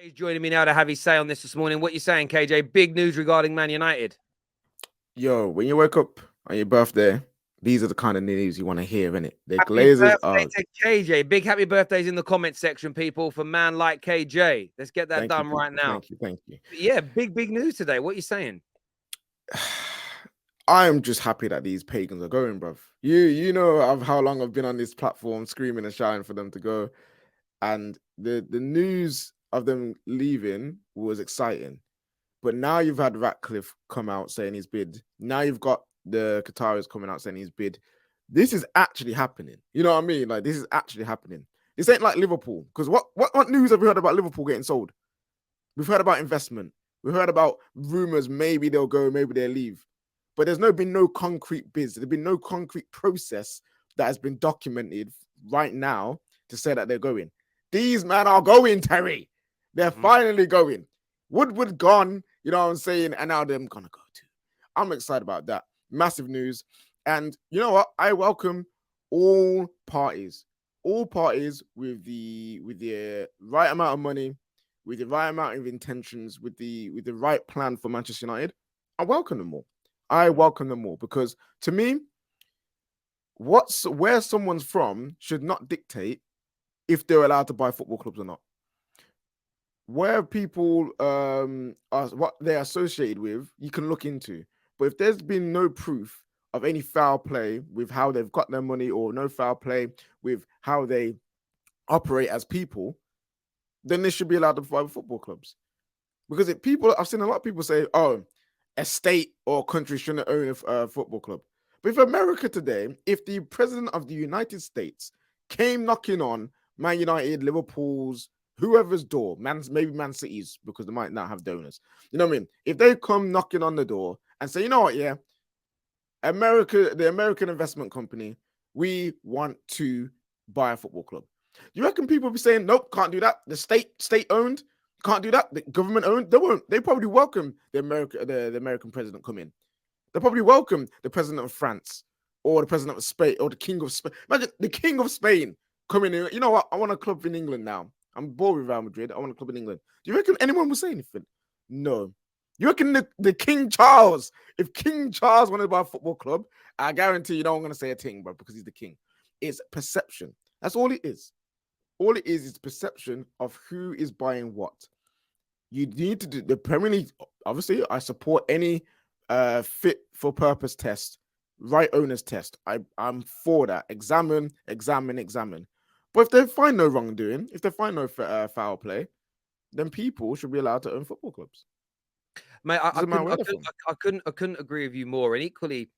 KJ's joining me now to have his say on this morning. What you saying, KJ? Big news regarding Man United. Yo, when you wake up on your birthday, these are the kind of news you want to hear, innit? The Happy Glazers birthday are. to KJ. Big happy birthdays in the comment section, people, for man like KJ. Let's get that Thank you, done right people. now. Thank you. But yeah, big news today. What are you saying? I'm just happy that these pagans are going, bruv. You know of how long I've been on this platform screaming and shouting for them to go, and the news of them leaving was exciting. But now you've had Ratcliffe come out saying his bid. Now you've got the Qataris coming out saying his bid. This is actually happening. You know what I mean? Like, this is actually happening. This ain't like Liverpool. Because what news have we heard about Liverpool getting sold? We've heard about investment. We've heard about rumors. Maybe they'll go, maybe they'll leave. But been no concrete bids. There's been no concrete process that has been documented right now to say that they're going. These men are going, Terry. They're finally going. Woodward gone, you know what I'm saying? And now they're gonna go too. I'm excited about that. Massive news. And you know what? I welcome all parties with the right amount of money, with the right amount of intentions, with the right plan for Manchester United. I welcome them all. Because to me, where someone's from should not dictate if they're allowed to buy football clubs or not. Where people are, what they're associated with, you can look into. But if there's been no proof of any foul play with how they've got their money, or no foul play with how they operate as people, then they should be allowed to buy football clubs. Because I've seen a lot of people say, "Oh, a state or country shouldn't own a football club." But if America today, if the president of the United States came knocking on Man United, Liverpool's, whoever's door, maybe Man City's, because they might not have donors. You know what I mean? If they come knocking on the door and say, you know what, yeah, the American investment company, we want to buy a football club. You reckon people be saying, nope, can't do that? The state owned, can't do that. The government owned, they won't. They probably welcome the American president come in. They probably welcome the president of France or the president of Spain or the king of Spain. Imagine the king of Spain coming in. You know what? I want a club in England now. I'm bored with Real Madrid. I want a club in England. Do you reckon anyone will say anything? No. You reckon the King Charles, if King Charles wanted to buy a football club, I guarantee you don't want to say a thing, bro, because he's the king. It's perception. That's all it is. All it is perception of who is buying what. You need to do the Premier League. Obviously, I support any fit for purpose test, right owners test. I'm for that. Examine. But if they find no wrongdoing, if they find no foul play, then people should be allowed to own football clubs. Mate, I couldn't agree with you more. And equally,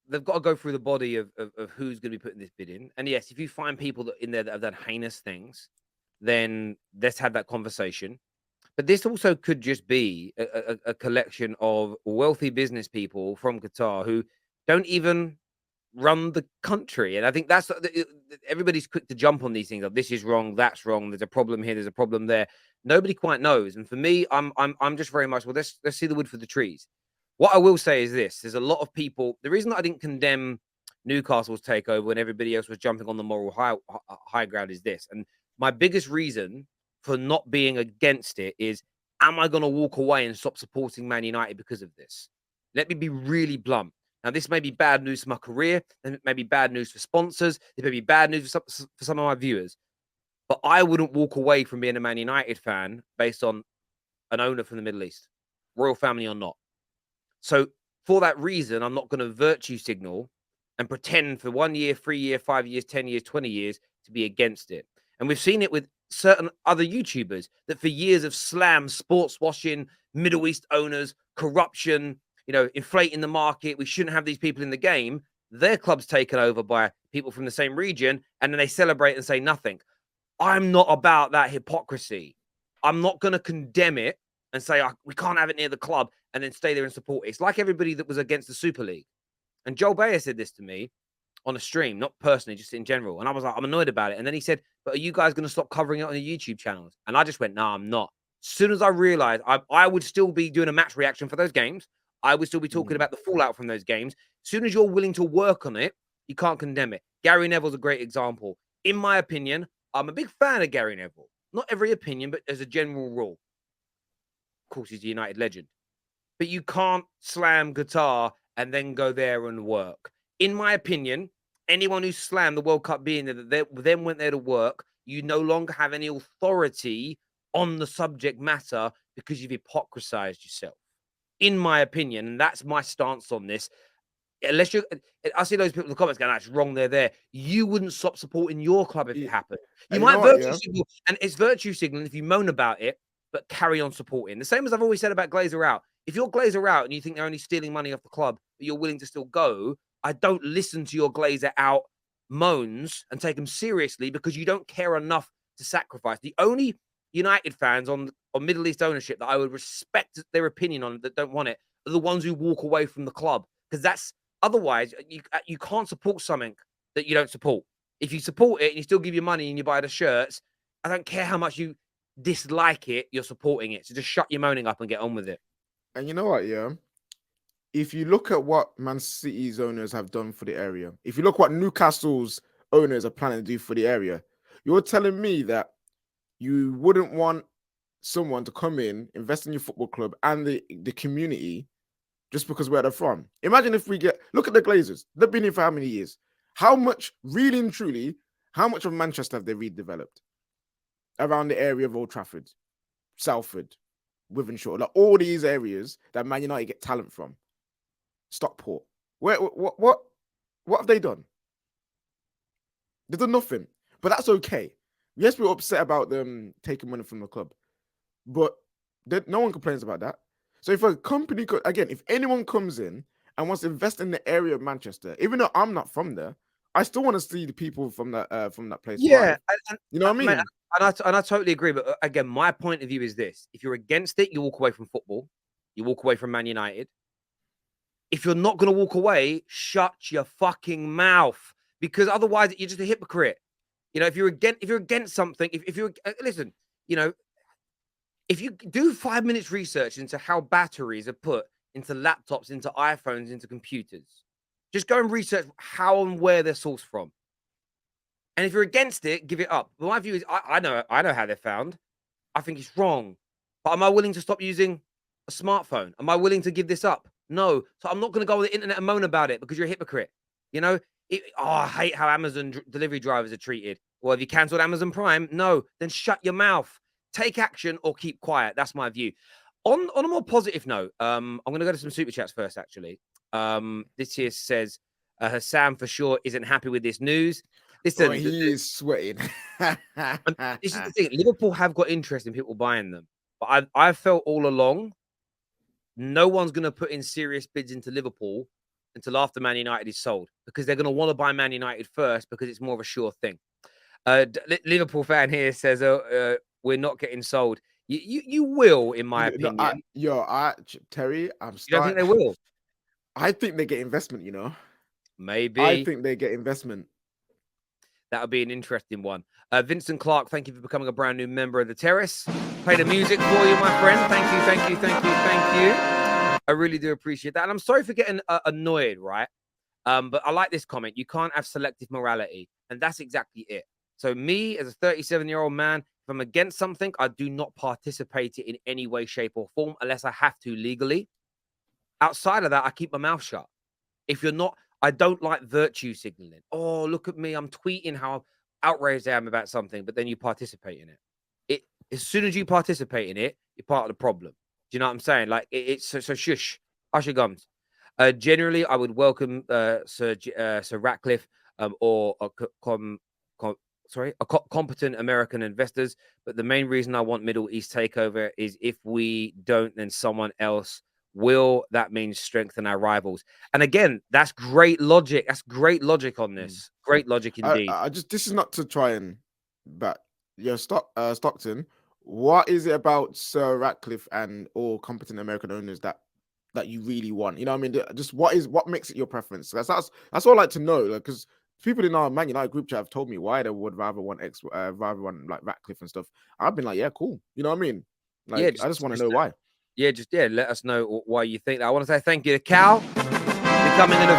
they've got to go through the body of who's going to be putting this bid in. And yes, if you find people in there that have done heinous things, then let's have that conversation. But this also could just be a collection of wealthy business people from Qatar who don't even run the country. And I think that's everybody's quick to jump on these things. Like, this is wrong, that's wrong. There's a problem here. There's a problem there. Nobody quite knows. And for me, I'm just very much, well, let's see the wood for the trees. What I will say is this: there's a lot of people. The reason that I didn't condemn Newcastle's takeover when everybody else was jumping on the moral high ground is this. And my biggest reason for not being against it is, am I going to walk away and stop supporting Man United because of this? Let me be really blunt. Now, this may be bad news for my career. It may be bad news for sponsors. It may be bad news for some of my viewers. But I wouldn't walk away from being a Man United fan based on an owner from the Middle East, royal family or not. So for that reason, I'm not going to virtue signal and pretend for 1 year, 3 years, 5 years, 10 years, 20 years to be against it. And we've seen it with certain other YouTubers that for years have slammed sports washing, Middle East owners, corruption, inflating the market. We shouldn't have these people in the game. Their club's taken over by people from the same region, and then they celebrate and say nothing. I'm not about that hypocrisy. I'm not going to condemn it and say we can't have it near the club and then stay there and support it. It's like everybody that was against the Super League. And Joel Bayer said this to me on a stream, not personally, just in general. And I was like, I'm annoyed about it. And then he said, but are you guys going to stop covering it on the YouTube channels? And I just went, no, I'm not. As soon as I realized I would still be doing a match reaction for those games, I would still be talking about the fallout from those games. As soon as you're willing to work on it, you can't condemn it. Gary Neville's a great example. In my opinion, I'm a big fan of Gary Neville. not every opinion, but as a general rule. Of course, he's a United legend. But you can't slam Qatar and then go there and work. In my opinion, anyone who slammed the World Cup being there, that they then went there to work, you no longer have any authority on the subject matter because you've hypocrisized yourself. In my opinion, and that's my stance on this. Unless you, I see those people in the comments going, "That's wrong. They're there." You wouldn't stop supporting your club if it happened. You might virtue signal, and it's virtue signaling if you moan about it, but carry on supporting. The same as I've always said about Glazer out. If you're Glazer out and you think they're only stealing money off the club, but you're willing to still go, I don't listen to your Glazer out moans and take them seriously because you don't care enough to sacrifice. The only United fans on Middle East ownership that I would respect their opinion on that don't want it are the ones who walk away from the club, because that's otherwise you can't support something that you don't support. If you support it and you still give your money and you buy the shirts, I don't care how much you dislike it, you're supporting it. So just shut your moaning up and get on with it. And you know what, yeah? If you look at what Man City's owners have done for the area, if you look what Newcastle's owners are planning to do for the area, you're telling me that you wouldn't want someone to come in, invest in your football club and the community just because where they're from. Imagine if look at the Glazers. They've been here for how many years? How much, really and truly, how much of Manchester have they redeveloped? Around the area of Old Trafford, Salford, Wivenshaw, like all these areas that Man United get talent from. Stockport. What have they done? They've done nothing. But that's okay. Yes, we're upset about them taking money from the club. But no one complains about that. So if a company, again, if anyone comes in and wants to invest in the area of Manchester, even though I'm not from there, I still want to see the people from that place. Yeah, you know what I mean? Mate, and I totally agree. But again, my point of view is this: if you're against it, you walk away from football. You walk away from Man United. If you're not going to walk away, shut your fucking mouth, because otherwise you're just a hypocrite. You know, if you're against something, if you're listen, you know, if you do 5 minutes research into how batteries are put into laptops, into iPhones, into computers, just go and research how and where they're sourced from. And if you're against it, give it up. But my view is, I know how they're found. I think it's wrong. But am I willing to stop using a smartphone? Am I willing to give this up? No. So I'm not going to go on the internet and moan about it because you're a hypocrite. You know, I hate how Amazon delivery drivers are treated. Well, have you cancelled Amazon Prime? No. Then shut your mouth. Take action or keep quiet. That's my view. On a more positive note, I'm going to go to some super chats first, actually. This here says, Sam for sure isn't happy with this news. Listen, he is sweating. This is the thing. Liverpool have got interest in people buying them. But I've felt all along, no one's going to put in serious bids into Liverpool until after Man United is sold, because they're going to want to buy Man United first because it's more of a sure thing. Liverpool fan here says, we're not getting sold. You will, in my opinion. Terry, I'm starting. You don't think they will? I think they get investment, you know. Maybe. I think they get investment. That would be an interesting one. Vincent Clark, thank you for becoming a brand new member of the Terrace. Play the music for you, my friend. Thank you. I really do appreciate that. And I'm sorry for getting annoyed, right? But I like this comment. You can't have selective morality. And that's exactly it. So me, as a 37-year-old man, if I'm against something, I do not participate in any way, shape, or form unless I have to legally. Outside of that, I keep my mouth shut. If you're not, I don't like virtue signaling. Oh, look at me. I'm tweeting how outraged I am about something, but then you participate in it. As soon as you participate in it, you're part of the problem. Do you know what I'm saying? Like, it's so shush, hush your gums. Generally, I would welcome Sir Ratcliffe or competent American investors. But the main reason I want Middle East takeover is if we don't, then someone else will. That means strengthen our rivals. And again, that's great logic. That's great logic on this. Great logic indeed. This is not to try and Stockton. What is it about Sir Ratcliffe and all competent American owners that you really want? You know what I mean? Just what makes it your preference? That's all I'd like to know. Because people in our Man United group chat have told me why they would rather want like Ratcliffe and stuff. I've been like, yeah, cool. You know what I mean? Like, I just want to know why. Let us know why you think that. I want to say thank you to Cal becoming an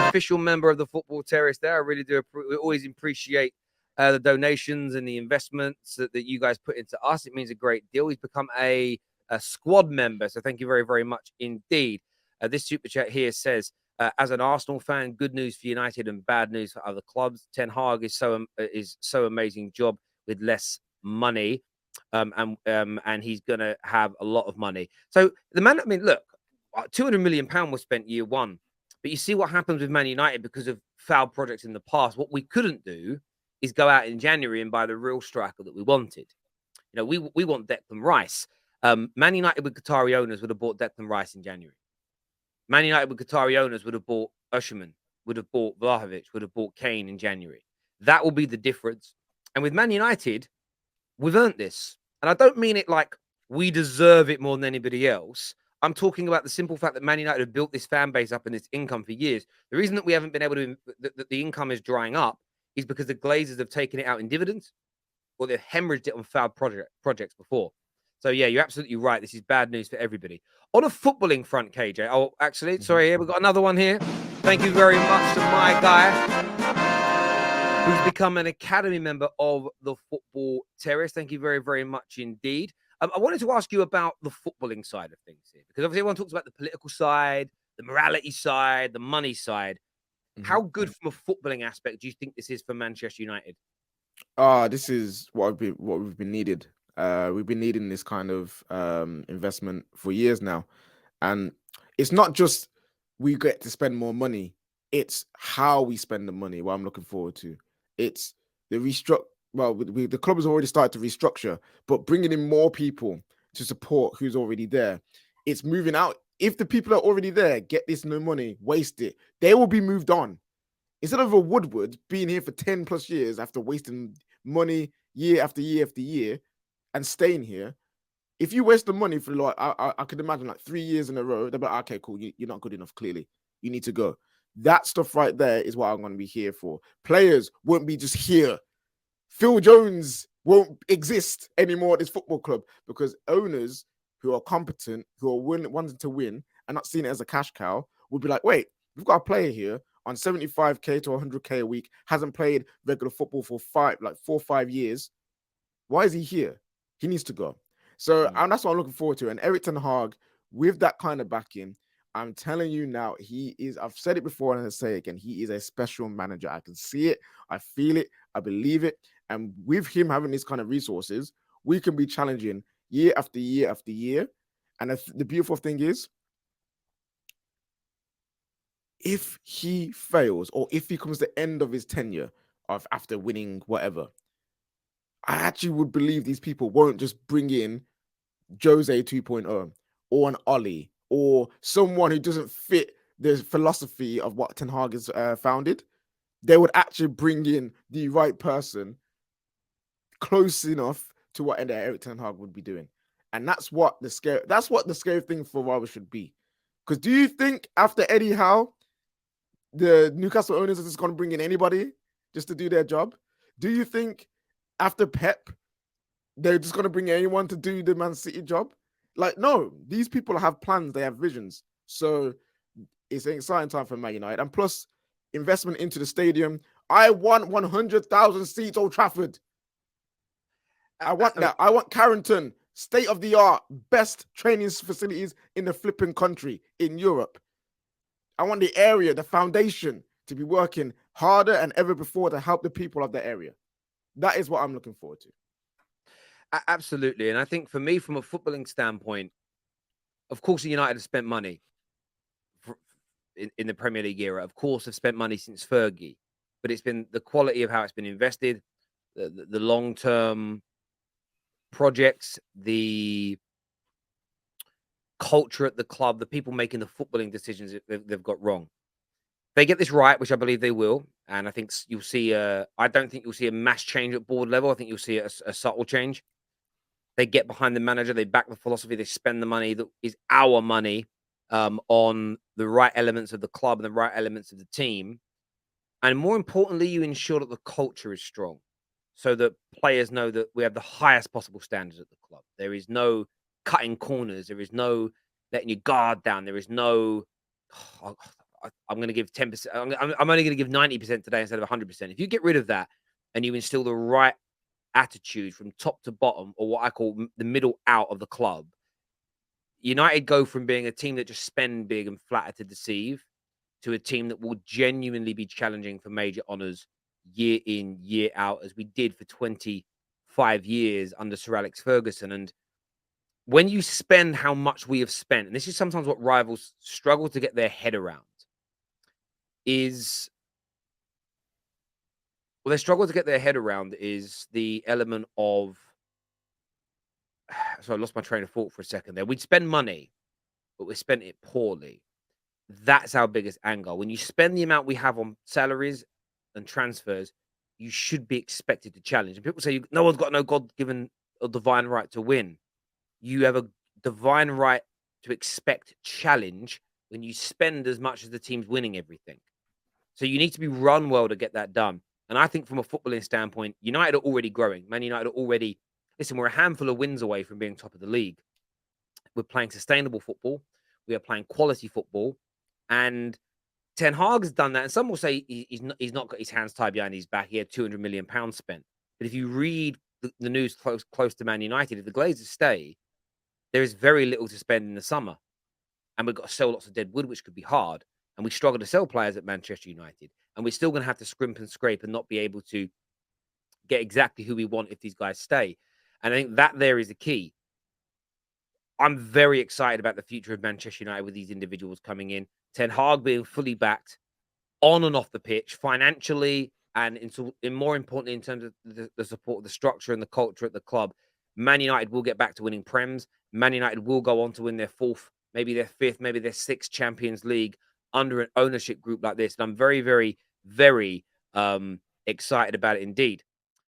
official member of the Football Terrace there. I really do. We always appreciate the donations and the investments that you guys put into us. It means a great deal. He's become a squad member. So thank you very, very much indeed. This super chat here says, as an Arsenal fan, good news for United and bad news for other clubs. Ten Hag is so amazing job with less money. And he's going to have a lot of money. So the man, I mean, look, £200 million was spent year one. But you see what happens with Man United because of failed projects in the past. What we couldn't do is go out in January and buy the real striker that we wanted. You know, we want Declan Rice. Man United with Qatari owners would have bought Declan Rice in January. Man United with Qatari owners would have bought Usherman, would have bought Vlahovic, would have bought Kane in January. That will be the difference. And with Man United, we've earned this. And I don't mean it like we deserve it more than anybody else. I'm talking about the simple fact that Man United have built this fan base up and this income for years. The reason that we haven't been able to, that the income is drying up is because the Glazers have taken it out in dividends or they've hemorrhaged it on failed projects before. So, yeah, you're absolutely right. This is bad news for everybody. On a footballing front, KJ, oh, actually, sorry, here, we've got another one here. Thank you very much to my guy who's become an academy member of the Football Terrace. Thank you very, very much indeed. I wanted to ask you about the footballing side of things here, because obviously everyone talks about the political side, the morality side, the money side. How good from a footballing aspect do you think this is for Manchester United? This is what we've been needed. We've been needing this kind of investment for years now, and it's not just we get to spend more money; it's how we spend the money. What I'm looking forward to, it's the restructure. Well, the club has already started to restructure, but bringing in more people to support who's already there. It's moving out. If the people are already there get this no money, waste it, they will be moved on. Instead of a Woodward being here for 10 plus years after wasting money year after year after year and staying here, if you waste the money for like, I could imagine like 3 years in a row, they'll be like, okay, cool, you're not good enough, clearly. You need to go. That stuff right there is what I'm going to be here for. Players won't be just here. Phil Jones won't exist anymore at this football club because owners who are competent, who are wanting to win and not seeing it as a cash cow will be like, wait, we've got a player here on 75k to 100k a week, hasn't played regular football for 4 or 5 years. Why is he here? He needs to go. So and that's what I'm looking forward to. And Erik ten Hag, with that kind of backing, I'm telling you now, he is, I've said it before and I'll say it again, he is a special manager. I can see it, I feel it, I believe it. And with him having these kind of resources, we can be challenging year after year after year. And the beautiful thing is, if he fails or if he comes to the end of his tenure after winning whatever, I actually would believe these people won't just bring in Jose 2.0 or an Ollie or someone who doesn't fit the philosophy of what Ten Hag has founded. They would actually bring in the right person close enough to what Erik ten Hag would be doing. And that's what the scary thing for Robert should be. Because do you think after Eddie Howe, the Newcastle owners are just going to bring in anybody just to do their job? Do you think after Pep, they're just going to bring anyone to do the Man City job? Like, no, these people have plans, they have visions. So it's an exciting time for Man United. And plus, investment into the stadium. I want 100,000 seats Old Trafford. I want that. I want Carrington, state-of-the-art, best training facilities in the flipping country, in Europe. I want the area, the foundation, to be working harder than ever before to help the people of the area. That is what I'm looking forward to. Absolutely. And I think for me, from a footballing standpoint, of course, United have spent money in the Premier League era. Of course, have spent money since Fergie. But it's been the quality of how it's been invested, the long-term projects, the culture at the club, the people making the footballing decisions they've got wrong. They get this right, which I believe they will. And I think you'll see, I don't think you'll see a mass change at board level. I think you'll see a subtle change. They get behind the manager, they back the philosophy, they spend the money that is our money on the right elements of the club and the right elements of the team. And more importantly, you ensure that the culture is strong so that players know that we have the highest possible standards at the club. There is no cutting corners. There is no letting your guard down. There is no, I'm going to give 10%. I'm only going to give 90% today instead of 100%. If you get rid of that, and you instill the right attitude from top to bottom, or what I call the middle out of the club, United go from being a team that just spend big and flatter to deceive to a team that will genuinely be challenging for major honours year in, year out, as we did for 25 years under Sir Alex Ferguson. And when you spend how much we have spent, and this is sometimes what rivals struggle to get their head around, is well, they struggle to get their head around is the element of. So I lost my train of thought for a second there. We'd spend money, but we spent it poorly. That's our biggest angle. When you spend the amount we have on salaries and transfers, you should be expected to challenge. And people say no one's got no God-given or divine right to win. You have a divine right to expect challenge when you spend as much as the team's winning everything. So you need to be run well to get that done. And I think from a footballing standpoint, United are already growing. Man United are already, listen, we're a handful of wins away from being top of the league. We're playing sustainable football. We are playing quality football. And Ten Hag has done that. And some will say he's not got his hands tied behind his back. He had £200 million spent. But if you read the news close to Man United, if the Glazers stay, there is very little to spend in the summer. And we've got to sell lots of dead wood, which could be hard. And we struggle to sell players at Manchester United. And we're still going to have to scrimp and scrape and not be able to get exactly who we want if these guys stay. And I think that there is the key. I'm very excited about the future of Manchester United with these individuals coming in. Ten Hag being fully backed on and off the pitch, financially, and more importantly, in terms of the support, the structure, and the culture at the club. Man United will get back to winning Prems. Man United will go on to win their fourth, maybe their fifth, maybe their sixth Champions League under an ownership group like this. And I'm very, very, very excited about it indeed.